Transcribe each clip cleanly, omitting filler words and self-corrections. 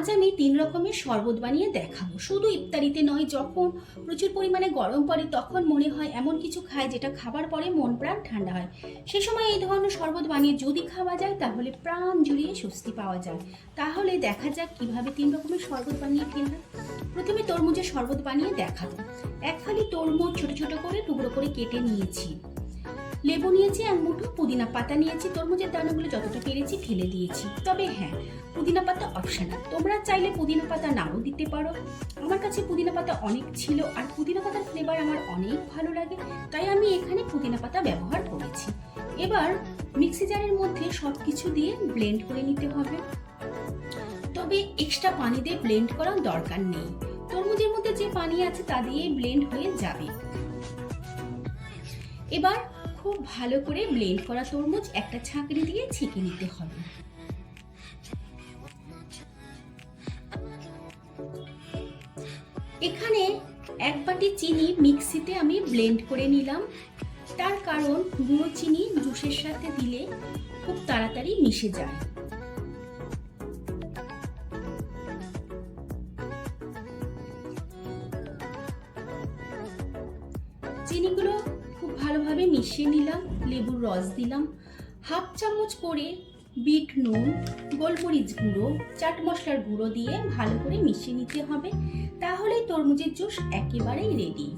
আজ আমি 3 রকমের শরবত বানিয়ে দেখাবো। শুধু ইফতারিতে নয়, যখন প্রচুর পরিমাণে গরম পড়ে তখন মনে হয় এমন কিছু খাই যেটা খাবার পরে মন প্রাণ ঠান্ডা হয়। সে সময় এই ধরনের শরবত বানিয়ে যদি খাওয়া যায় তাহলে প্রাণ জুড়িয়ে স্বস্তি পাওয়া যায়। তাহলে দেখা যাক কিভাবে 3 রকমের শরবত বানিয়ে ফেলবে। প্রথমে তরমুজের শরবত বানিয়ে দেখাবো। এক ফালি তরমুজ ছোট ছোট করে টুকরো করে কেটে নিয়েছি। লেবু নিয়েছি, এক মুঠো পুদিনা পাতা নিয়েছি। তরমুজের দানাগুলো যতটা পেরেছি ফেলে দিয়েছি। তবে হ্যাঁ, পুদিনা পাতা অপশনাল, তোমরা চাইলে পুদিনা পাতা নাও দিতে পারো। আমার কাছে পুদিনা পাতা অনেক ছিল আর পুদিনা পাতার ফ্লেভার আমার অনেক ভালো লাগে, তাই আমি এখানে পুদিনা পাতা ব্যবহার করেছি। এবার মিক্সি জারের মধ্যে সবকিছু দিয়ে ব্লেন্ড করে নিতে হবে। তবে এক্সট্রা পানি দিয়ে ব্লেন্ড করার দরকার নেই, তরমুজের মধ্যে যে পানি আছে তা দিয়ে ব্লেন্ড হয়ে যাবে। এবার খুব ভালো করে ব্লেন্ড করা তরমুজ একটা ছাঁকনি দিয়ে ছেঁকে নিতে হবে। এখানে এক বাটি চিনি মিক্সিতে আমি ব্লেন্ড করে নিলাম, তার কারণ গুঁড়ো চিনি জুসের সাথে দিলে খুব তাড়াতাড়ি মিশে যায়। চিনিগুলো খুব ভালোভাবে মিশিয়ে নিলাম। লেবুর রস দিলাম, হাফ চামচ করে বিট নুন, গোলমরিচ গুঁড়ো, চাট মশলার গুঁড়ো দিয়ে ভালো করে মিশিয়ে নিতে হবে। তাহলেই তরমুজের জুস একেবারেই রেডি।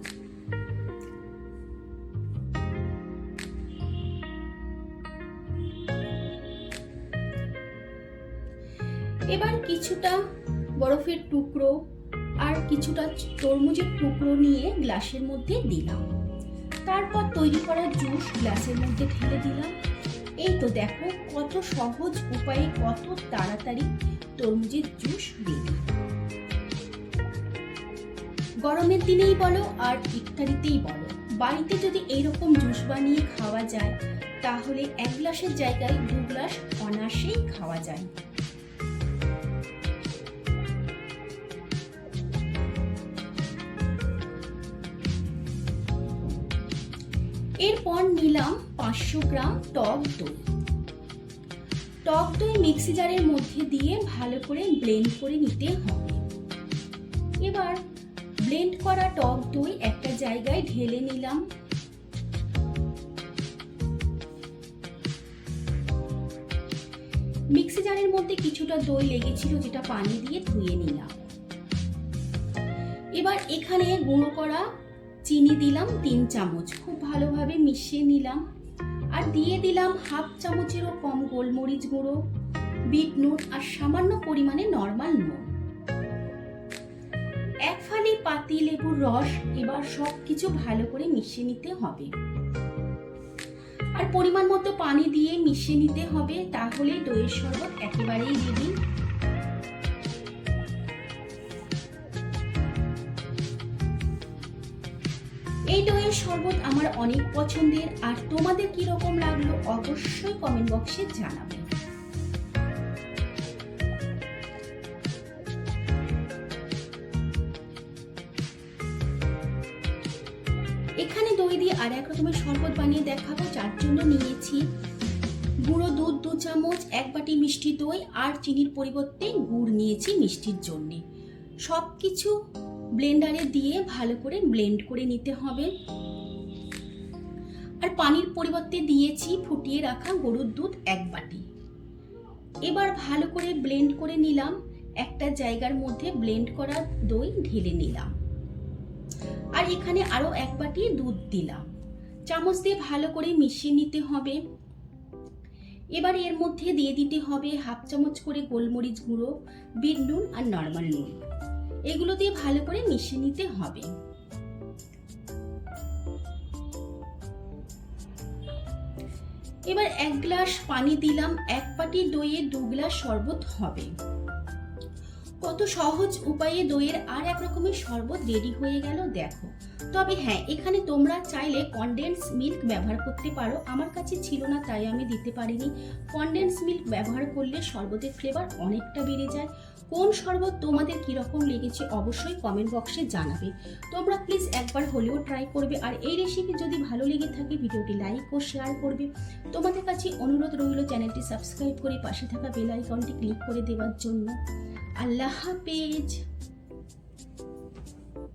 এবার কিছুটা বরফের টুকরো আর কিছুটা তরমুজের টুকরো নিয়ে গ্লাসের মধ্যে দিলাম। তারপর তৈরি করা জুস গ্লাসের মধ্যে ঢেলে দিলাম। এই তো দেখো কত সহজ উপায়ে কত তাড়াতাড়ি তরমুজের জুস রেডি। গরমের দিনেই বলো আর ইফতারিতেই বলো, বাড়িতে যদি এইরকম জুস বানিয়ে খাওয়া যায় তাহলে এক গ্লাসের জায়গায় 2 গ্লাস অনায়াসেই খাওয়া যায়। এরপর নিলাম 500 গ্রাম টক দই। টক দই মিক্সি জারের মধ্যে দিয়ে ভালো করে ব্লেন্ড করে নিতে হবে। এবার ব্লেন্ড করা টক দই একটা জায়গায় ঢেলে নিলাম। মিক্সি জারের মধ্যে কিছুটা দই লেগেছিল যেটা পানি দিয়ে ধুয়ে নিলাম। এবার এখানে গুঁড়ো করা চিনি দিলাম 3 চামচ, খুব ভালোভাবে মিশিয়ে নিলাম। আর দিয়ে দিলাম হাফ চামচেরও কম গোলমরিচ গুঁড়ো, বিট নুন আর সামান্য পরিমাণে নরমাল নুন, এক ফালি পাতি লেবুর রস। এবার সবকিছু ভালো করে মিশিয়ে নিতে হবে আর পরিমাণ মতো পানি দিয়ে মিশিয়ে নিতে হবে। তাহলে দইয়ের শরবত একেবারেই রেডি। এই দইয়ের শরবত আমার অনেক পছন্দের, আর তোমাদের কি রকম লাগলো অবশ্যই কমেন্ট বক্সে জানাবে। এখানে দই দিয়ে আর এক রকমের শরবত বানিয়ে দেখাবো। যার জন্য নিয়েছি গুঁড়ো দুধ 2 চামচ, এক বাটি মিষ্টি দই আর চিনির পরিবর্তে গুড় নিয়েছি মিষ্টির জন্য। সবকিছু ব্লেন্ডারে দিয়ে ভালো করে ব্লেন্ড করে নিতে হবে। আর পানির পরিবর্তে দিয়েছি ফুটিয়ে রাখা গরুর দুধ 1 বাটি। এবার ভালো করে ব্লেন্ড করে নিলাম। একটা জায়গার মধ্যে ব্লেন্ড করা দই ঢেলে নিলাম আর এখানে আরো 1 বাটি দুধ দিলাম। চামচ দিয়ে ভালো করে মিশিয়ে নিতে হবে। এবার এর মধ্যে দিয়ে দিতে হবে হাফ চামচ করে গোলমরিচ গুঁড়ো, বিট নুন আর নরমাল নুন। এগুলো দিয়ে ভালো করে মিশিয়ে নিতে হবে। এবার 1 গ্লাস পানি দিলাম। 1 বাটি দইয়ে 2 গ্লাস শরবত হবে। কত সহজ উপায়ে দইয়ের আর এক রকমের শরবত রেডি হয়ে গেল দেখো। তবে হ্যাঁ, এখানে তোমরা চাইলে কনডেন্স মিল্ক ব্যবহার করতে পারো। আমার কাছে ছিল না তাই আমি দিতে পারিনি। কনডেন্স মিল্ক ব্যবহার করলে শরবতের ফ্লেভার অনেকটা বেড়ে যায়। কোন শরবত তোমাদের কিরকম লেগেছে অবশ্যই কমেন্ট বক্সে জানাবে। তোমরা প্লিজ একবার হলেও ট্রাই করবে। আর এই রেসিপি যদি ভালো লেগে থাকে ভিডিওটি লাইক ও শেয়ার করবে। তোমাদের কাছে অনুরোধ রইল চ্যানেলটি সাবস্ক্রাইব করে পাশে থাকা বেল আইকনটি ক্লিক করে দেওয়ার জন্য। আল্লাহ হাফেজ।